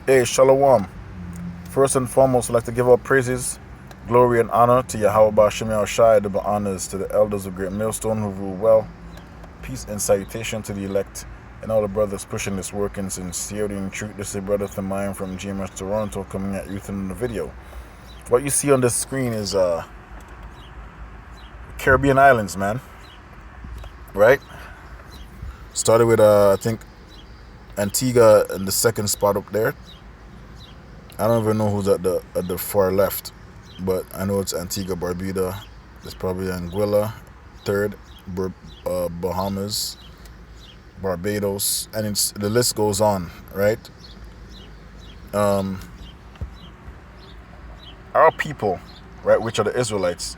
Hey, Shalom. First and foremost, I'd like to give all praises, glory, and honor to Yahweh Bashim Shai, double honors to the elders of Great Millstone who rule well, peace and salutation to the elect, and all the brothers pushing this work in sincerity and truth. This is Brother Thamine from GMS Toronto coming at you in the video. What you see on this screen is Caribbean islands, man. Right? Started with, I think, Antigua in the second spot up there. I don't even know who's at the far left, but I know it's Antigua, Barbuda. There's probably Anguilla, third, Bahamas, Barbados, and the list goes on, right? Our people, right, which are the Israelites,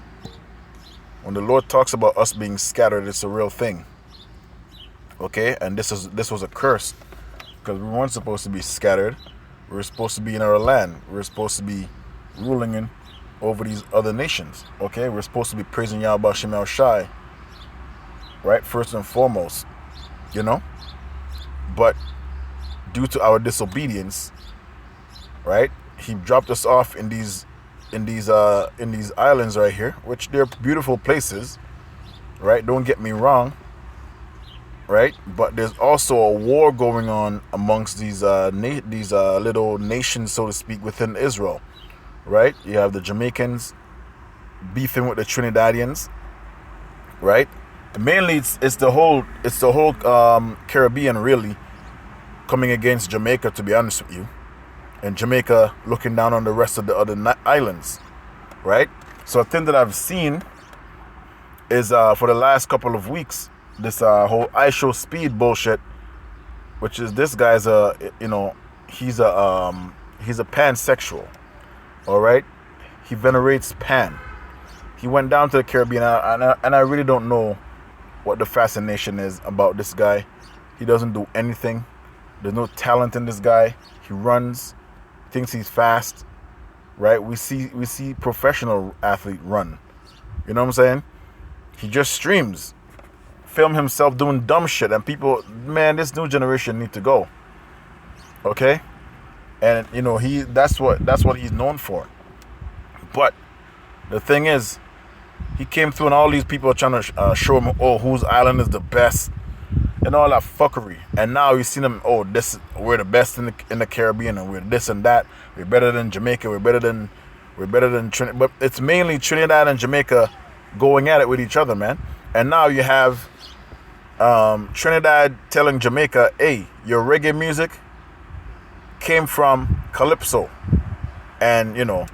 when the Lord talks about us being scattered, it's a real thing. Okay, and this was a curse because we weren't supposed to be scattered. We were supposed to be in our land. We were supposed to be ruling over these other nations. Okay, we're supposed to be praising Yahweh Shem Shai, right? First and foremost, you know. But due to our disobedience, right, He dropped us off in these islands right here, which they're beautiful places, right? Don't get me wrong. Right, but there's also a war going on amongst these little nations, so to speak, within Israel. Right, you have the Jamaicans beefing with the Trinidadians. Right, mainly it's the whole Caribbean really coming against Jamaica, to be honest with you, and Jamaica looking down on the rest of the other islands. Right, so a thing that I've seen is for the last couple of weeks, this whole I Show Speed bullshit, which is this guy's he's a pansexual, all right. He venerates pan. He went down to the Caribbean, and I really don't know what the fascination is about this guy. He doesn't do anything. There's no talent in this guy. He runs, thinks he's fast, right? We see professional athlete run. You know what I'm saying? He just streams. Film himself doing dumb shit, and people, man, this new generation need to go. Okay, and you know that's what he's known for. But the thing is, he came through, and all these people are trying to show him, oh, whose island is the best, and all that fuckery. And now you see them, oh, we're the best in the Caribbean, and we're this and that. We're better than Jamaica. We're better than Trinidad. But it's mainly Trinidad and Jamaica going at it with each other, man. And now you have Trinidad telling Jamaica, hey, your reggae music came from Calypso. And, you know,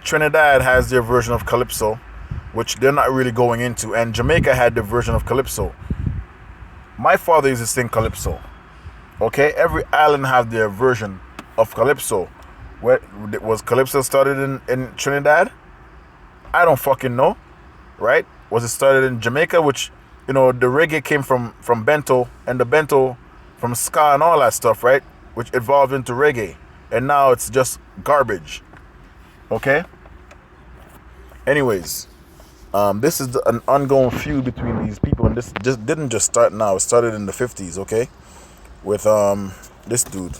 Trinidad has their version of Calypso, which they're not really going into. And Jamaica had their version of Calypso. My father used to sing Calypso. Okay? Every island have their version of Calypso. Where was Calypso started in Trinidad? I don't fucking know. Right? Was it started in Jamaica, which, you know, the reggae came from Bento, and the Bento from ska and all that stuff, right? Which evolved into reggae. And now it's just garbage. Okay? Anyways, this is an ongoing feud between these people, and this didn't just start now. It started in the 50s, okay? With this dude.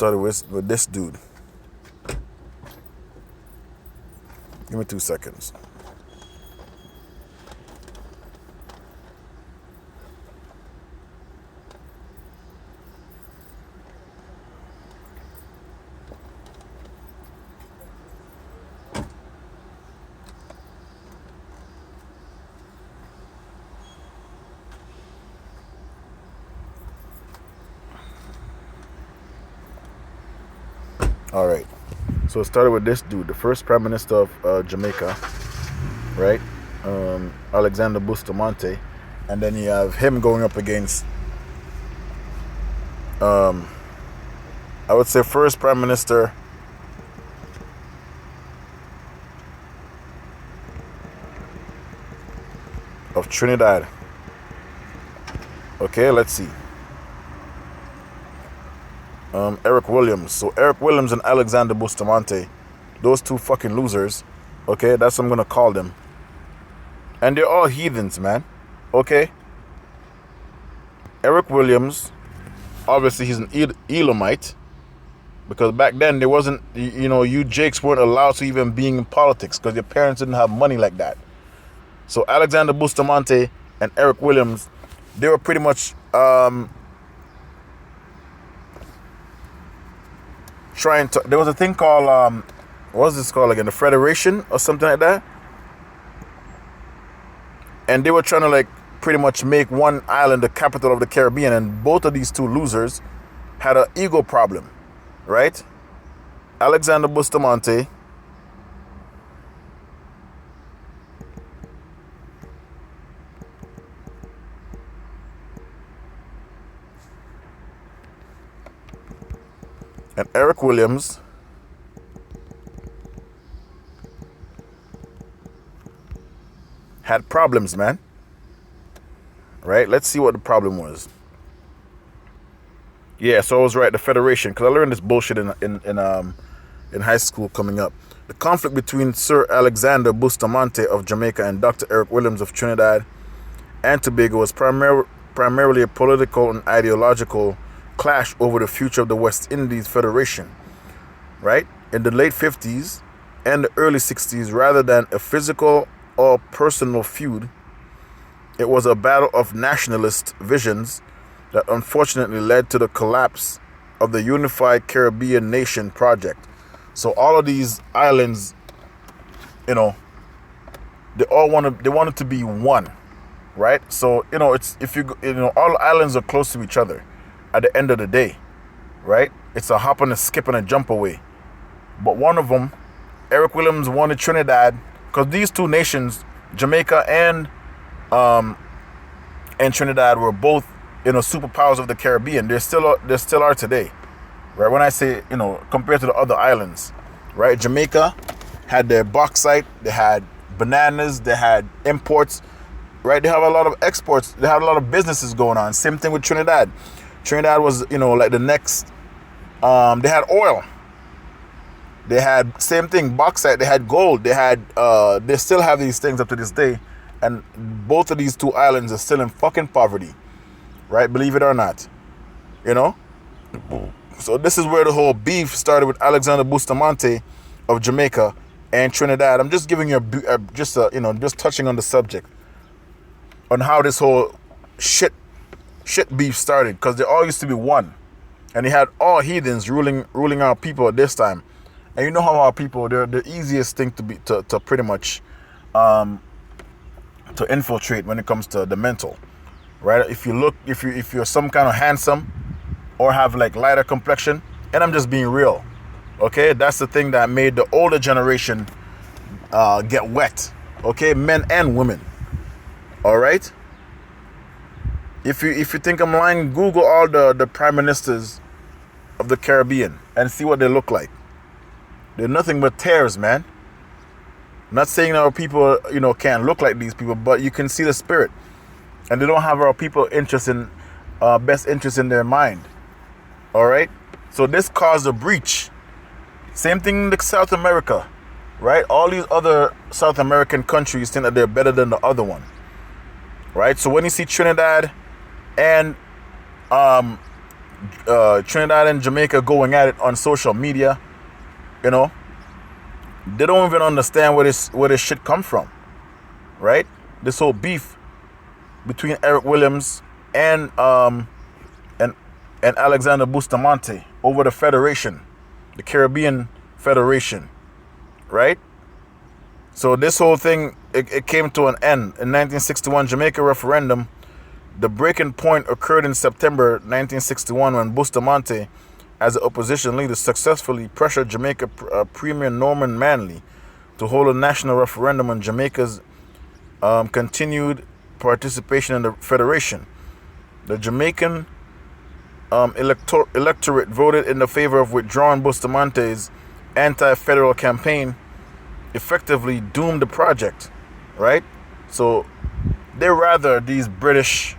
Started with this dude. Give me 2 seconds. All right. So it started with this dude, the first prime minister of Jamaica, right? Alexander Bustamante. And then you have him going up against, I would say, first prime minister of Trinidad. Okay, let's see. Eric Williams. So Eric Williams and Alexander Bustamante, those two fucking losers. Okay, that's what I'm gonna call them. And they're all heathens, man. Okay? Eric Williams, obviously he's an Elamite. Because back then there wasn't, you Jakes weren't allowed to even being in politics because your parents didn't have money like that. So Alexander Bustamante and Eric Williams, they were pretty much trying to. There was a thing called what was this called again? The Federation or something like that. And they were trying to like pretty much make one island the capital of the Caribbean, and both of these two losers had an ego problem, right? Alexander Bustamante and Eric Williams had problems, man. Right? Let's see what the problem was. Yeah, so I was right. The Federation, because I learned this bullshit in high school coming up. The conflict between Sir Alexander Bustamante of Jamaica and Dr. Eric Williams of Trinidad and Tobago was primarily a political and ideological clash over the future of the West Indies Federation. Right? In the late 50s and the early 60s, rather than a physical or personal feud, it was a battle of nationalist visions that unfortunately led to the collapse of the Unified Caribbean Nation project. So all of these islands, they wanted to be one, right? So it's all islands are close to each other. At the end of the day, right? It's a hop and a skip and a jump away. But one of them, Eric Williams, wanted Trinidad, because these two nations, Jamaica and Trinidad, were both superpowers of the Caribbean. They still are today, right? When I say compared to the other islands, right? Jamaica had their bauxite, they had bananas, they had imports, right? They have a lot of exports, they had a lot of businesses going on. Same thing with Trinidad. Trinidad was like the next. They had oil. They had same thing, bauxite. They had gold. They had. They still have these things up to this day, and both of these two islands are still in fucking poverty, right? Believe it or not, So this is where the whole beef started with Alexander Bustamante of Jamaica and Trinidad. I'm just giving you just touching on the subject on how this whole shit beef started, because they all used to be one, and they had all heathens ruling our people at this time. And you know how our people, they're the easiest thing to pretty much to infiltrate when it comes to the mental, right? If you're some kind of handsome or have like lighter complexion, and I'm just being real, okay? That's the thing that made the older generation get wet, okay? Men and women, all right? If you think I'm lying, Google all the prime ministers of the Caribbean and see what they look like. They're nothing but tears, man. Not saying our people, can't look like these people, but you can see the spirit. And they don't have our people best interest in their mind. All right? So this caused a breach. Same thing in South America, right? All these other South American countries think that they're better than the other one, right? So when you see Trinidad and Jamaica going at it on social media, they don't even understand where this shit come from, right? This whole beef between Eric Williams and Alexander Bustamante over the Federation, the Caribbean Federation, right? So this whole thing, it came to an end in 1961 Jamaica referendum. The breaking point occurred in September 1961 when Bustamante, as an opposition leader, successfully pressured Jamaica Premier Norman Manley to hold a national referendum on Jamaica's continued participation in the Federation. The Jamaican electorate voted in the favor of withdrawing Bustamante's anti-federal campaign, effectively doomed the project, right? So they're rather these British,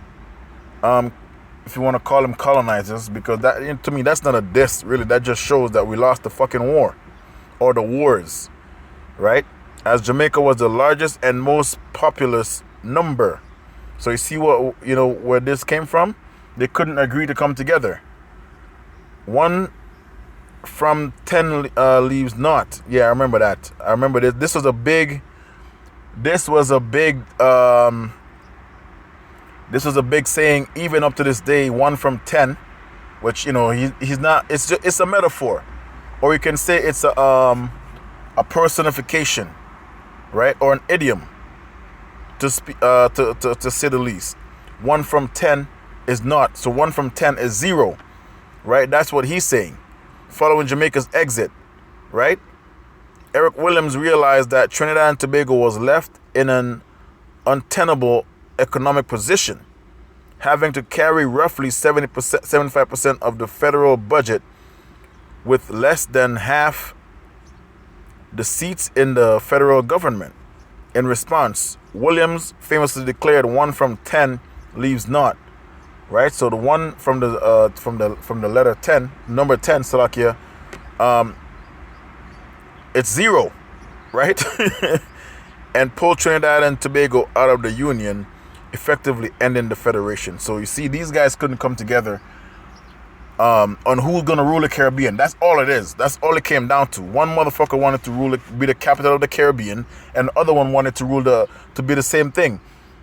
if you want to call them colonizers, because that, to me, that's not a diss, really. That just shows that we lost the fucking war, or the wars, right? as Jamaica was the largest and most populous number. So you see what, where this came from? They couldn't agree to come together. 1 from 10 leaves not. Yeah, I remember that. I remember this. This was a big saying even up to this day. 1 from 10, which he's not. It's a metaphor, or you can say it's a personification, right, or an idiom, to say the least. 1 from 10 is not. So 1 from 10 is 0, right? That's what he's saying. Following Jamaica's exit, right? Eric Williams realized that Trinidad and Tobago was left in an untenable economic position, having to carry roughly 75% of the federal budget with less than half the seats in the federal government. In response, Williams famously declared 1 from 10 leaves not. Right, so the 1 from the letter 10, number 10, Salakia, it's 0, right? And pulled Trinidad and Tobago out of the Union, effectively ending the Federation. So you see, these guys couldn't come together on who's gonna rule the Caribbean. That's all it is. That's all it came down to. One motherfucker wanted to be the capital of the Caribbean, and the other one wanted to be the same thing.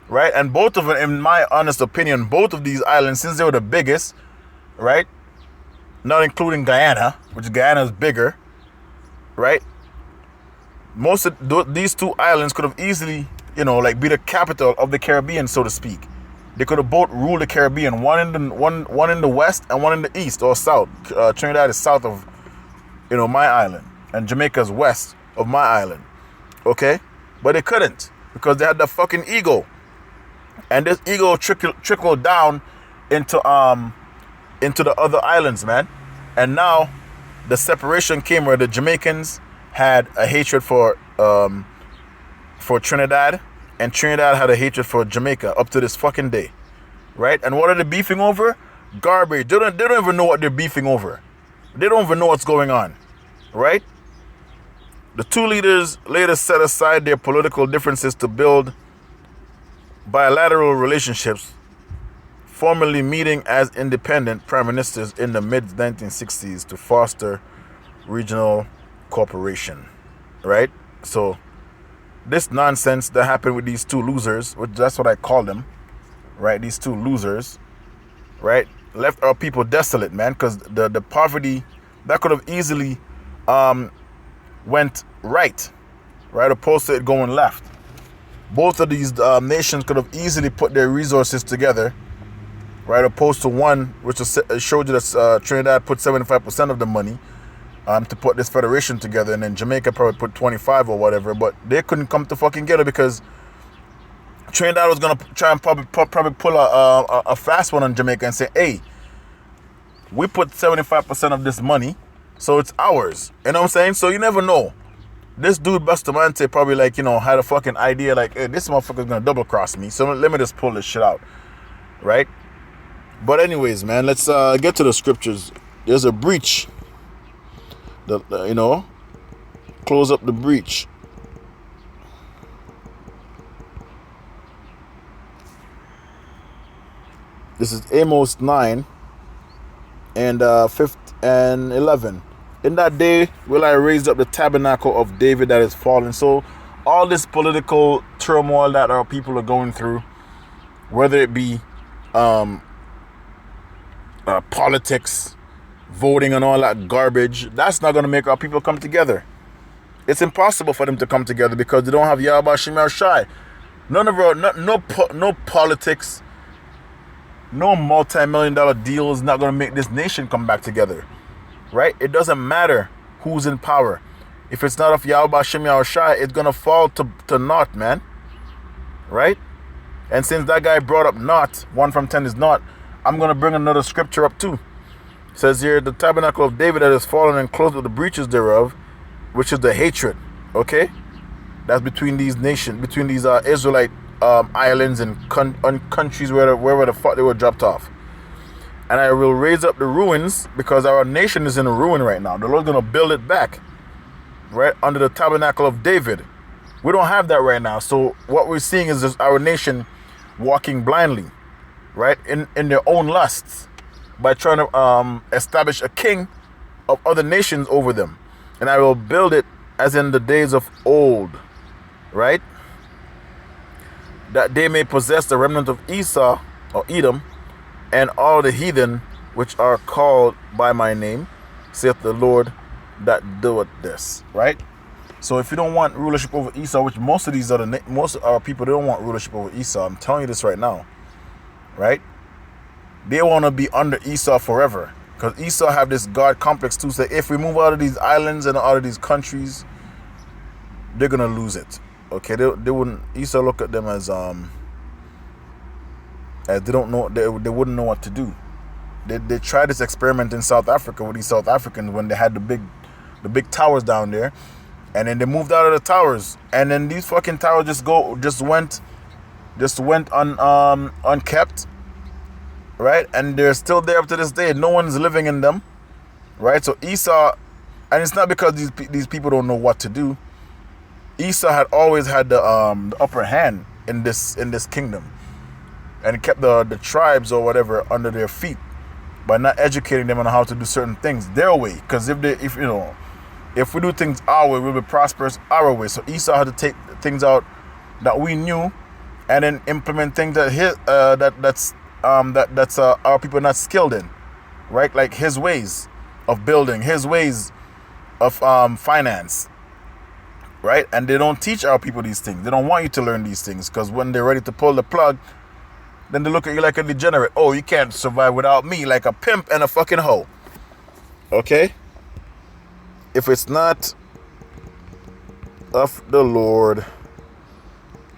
Right, and both of them, in my honest opinion, both of these islands, since they were the biggest, right, not including Guyana, which Guyana is bigger, right, most of these 2 islands could have easily, be the capital of the Caribbean, so to speak. They could have both ruled the Caribbean, one in the west and one in the east or south. Trinidad is south of, my island, and Jamaica is west of my island, okay, but they couldn't because they had the fucking ego. And this ego trickled down into the other islands, man. And now the separation came where the Jamaicans had a hatred for Trinidad, and Trinidad had a hatred for Jamaica up to this fucking day, right? And what are they beefing over? Garbage. They don't even know what they're beefing over. They don't even know what's going on, right? The 2 leaders later set aside their political differences to build bilateral relationships, formally meeting as independent prime ministers in the mid-1960s to foster regional cooperation, right? So this nonsense that happened with these 2 losers, which that's what I call them, right? These 2 losers, right, left our people desolate, man, because the poverty that could have easily went right, opposed to it going left. Both of these nations could have easily put their resources together, right? Opposed to one, which showed you that Trinidad put 75% of the money to put this federation together, and then Jamaica probably put 25 or whatever. But they couldn't come to fucking get it because Trinidad was gonna try and probably pull a fast one on Jamaica and say, "Hey, we put 75% of this money, so it's ours." You know what I'm saying? So you never know. This dude Bustamante probably had a fucking idea like, hey, this motherfucker's gonna double cross me, so let me just pull this shit out, right? But anyways, man, let's get to the scriptures. There's a breach. Close up the breach. This is Amos 9 and 11. In that day will I raise up the tabernacle of David that is fallen. So all this political turmoil that our people are going through, whether it be politics, voting and all that garbage, that's not going to make our people come together. It's impossible for them to come together because they don't have Yahweh Shem Shai. None of our, no politics, no multi-million-dollar deal is not going to make this nation come back together. Right? It doesn't matter who's in power. If it's not of Yahweh Shem Shai, it's going to fall to naught, man. Right? And since that guy brought up naught, 1 from 10 is naught, I'm going to bring another scripture up too. It says here, the tabernacle of David that is fallen and closed with the breaches thereof, which is the hatred. Okay? That's between these nations, between these Israelite islands and countries wherever the fuck they were dropped off. And I will raise up the ruins, because our nation is in a ruin right now. The Lord's going to build it back, right, under the tabernacle of David, We don't have that right now. So what we're seeing is just our nation walking blindly, right, in their own lusts, by trying to establish a king of other nations over them. And I will build it as in the days of old, right? That they may possess the remnant of Esau or Edom and all the heathen which are called by my name, saith the Lord that doeth this, right? So if you don't want rulership over Esau, which most of our people, they don't want rulership over Esau. I'm telling you this right now, right? They want to be under Esau forever, because Esau have this God complex too. Say if we move out of these islands and out of these countries, they're gonna lose it. Okay, they wouldn't. Esau look at them as they don't know. They wouldn't know what to do. They tried this experiment in South Africa with these South Africans when they had the big towers down there, and then they moved out of the towers, and then these fucking towers just went unkept, right? And they're still there up to this day. No one's living in them, right? So Esau, and it's not because these people don't know what to do. Esau had always had the upper hand in this kingdom, and kept the tribes or whatever under their feet by not educating them on how to do certain things their way. Because if we do things our way, we'll be prosperous our way. So Esau had to take things out that we knew, and then implement things that that's our people not skilled in, right? Like his ways of building, his ways of finance, right? And they don't teach our people these things. They don't want you to learn these things, because when they're ready to pull the plug, then they look at you like a degenerate. Oh, you can't survive without me, like a pimp and a fucking hoe. Okay? If it's not of the Lord,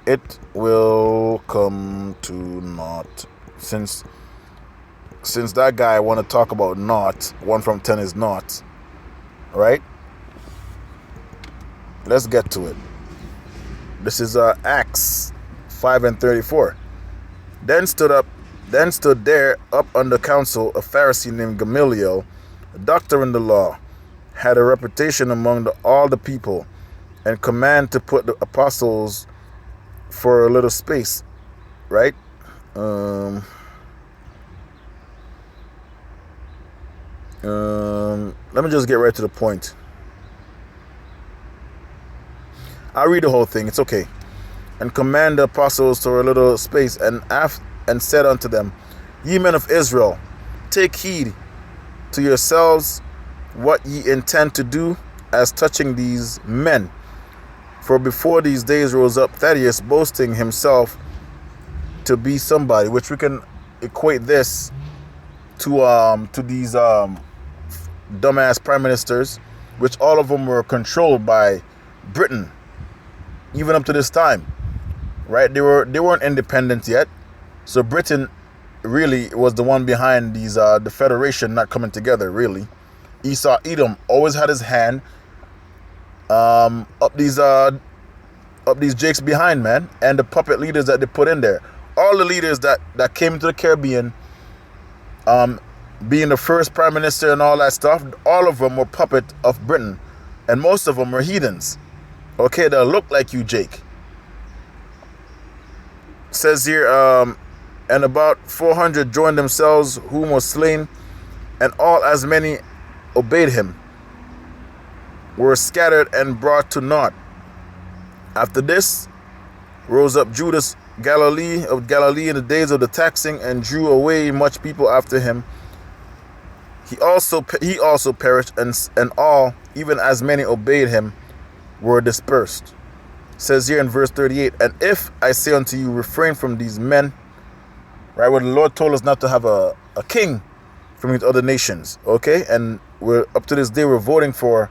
it will come to naught. Since that guy want to talk about naught, 1 from 10 is naught, right? Let's get to it. This is Acts 5:34. Then stood there up under council a Pharisee named Gamaliel, a doctor in the law, had a reputation among all the people, and command to put the apostles for a little space, right? Let me just get right to the point. I'll read the whole thing, it's okay. And command the apostles to a little space, and said unto them, Ye men of Israel, take heed to yourselves what ye intend to do as touching these men. For before these days rose up Thaddeus, boasting himself to be somebody, which we can equate this to these dumbass prime ministers, which all of them were controlled by Britain, even up to this time, right? They weren't independent yet, so Britain really was the one behind these the Federation not coming together. Really, Esau Edom always had his hand up these jakes behind, man, and the puppet leaders that they put in there. All the leaders that came to the Caribbean, being the first prime minister and all that stuff, all of them were puppet of Britain, and most of them were heathens. Okay, that look like you, Jake. Says here, and about 400 joined themselves, whom was slain, and all as many obeyed him, were scattered and brought to naught. After this rose up Judas of Galilee in the days of the taxing, and drew away much people after him. He also perished, and all, even as many obeyed him, were dispersed. Says here in verse 38, and if I say unto you, refrain from these men, right, where the Lord told us not to have a king from these other nations, okay? And we're up to this day, we're voting for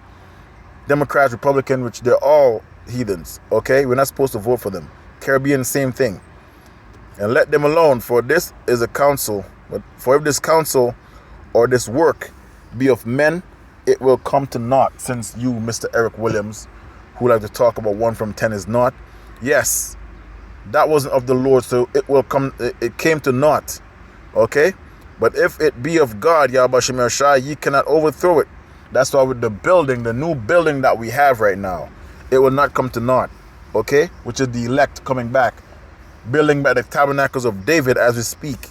Democrats, Republican, which they're all heathens, okay? We're not supposed to vote for them. Caribbean, same thing. And let them alone, for this is a counsel. But for if this counsel or this work be of men, it will come to naught. Since you, Mr. Eric Williams, who like to talk about 1 from 10 is naught, yes, that wasn't of the Lord, so it came to naught, okay? But if it be of God, Yahweh Shem Yahshua, ye cannot overthrow it. That's why with the new building that we have right now, it will not come to naught. okay, which is the elect coming back, building back the tabernacles of David as we speak.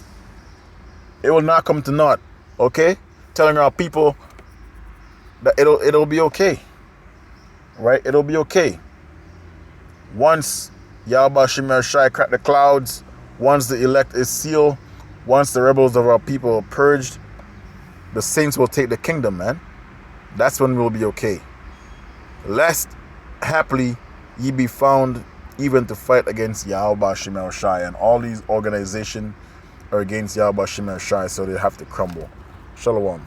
It will not come to naught, okay? Telling our people that it'll be okay, right? It'll be okay. Once Yahweh Shemel Shai crack the clouds, once the elect is sealed, once the rebels of our people are purged, the saints will take the kingdom, man. That's when we'll be okay. Lest haply ye be found even to fight against Yahweh Shemel Shai, and all these organizations are against Yahweh Shemel Shai, so they have to crumble. Shalom.